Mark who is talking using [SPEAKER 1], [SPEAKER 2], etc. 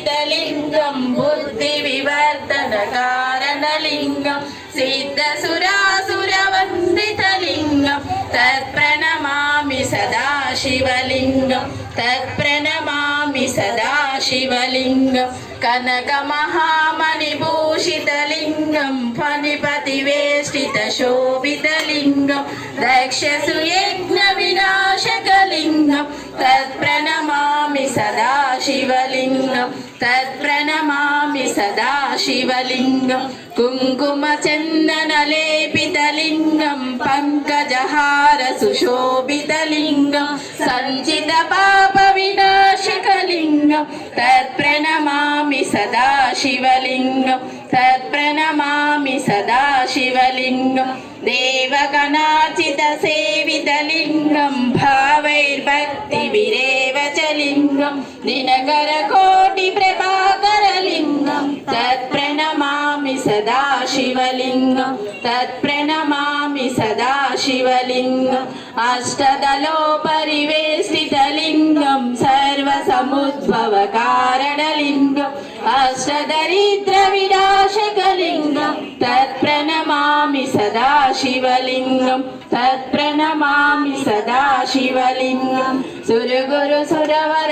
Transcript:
[SPEAKER 1] शोभितलिङ्गं बुद्धिविवर्धनकारणलिङ्गं सिद्धसुरासुरवन्दितलिङ्गं तत्प्रणमामि सदा शिवलिङ्गं तत्प्रणमामि सदा शिवलिङ्गं कनकमहामणिभूषितलिङ्गं फणिपतिवेष्टितशोभितलिङ्गं दक्षसुयज्ञविनाशकलिङ्गं तत्प्रणमामि सदा शिवलिङ्गं तत्प्रणमामि सदा शिवलिङ्गं कुङ्कुमचन्दनलेपितलिङ्गं पङ्कजहार सुशोभितलिङ्गं सञ्चितपापविनाशकलिङ्गं तत्प्रणमामि सदा शिवलिङ्गं तत्प्रणमामि सदा शिवलिङ्गं देवगणार्चितसेवितलिङ्गं भावैर्भक्तिभिरेव च लिङ्गं दिनकरकोटिप्रभाकरलिङ्गं तत्प्रणमामि सदा शिवलिङ्गं तत्प्रणमामि सदा शिवलिङ्गम् अष्टदलोपरिवेष्टितलिङ्गं सर्वसमुद्भवकारणलिङ्गम् अष्टदरिद्रविनाशकलिङ्गं तत्प्रणमामि सदा शिवलिङ्गं तत्प्रणमामि सदा शिवलिङ्गं सुरगुरुसुरवर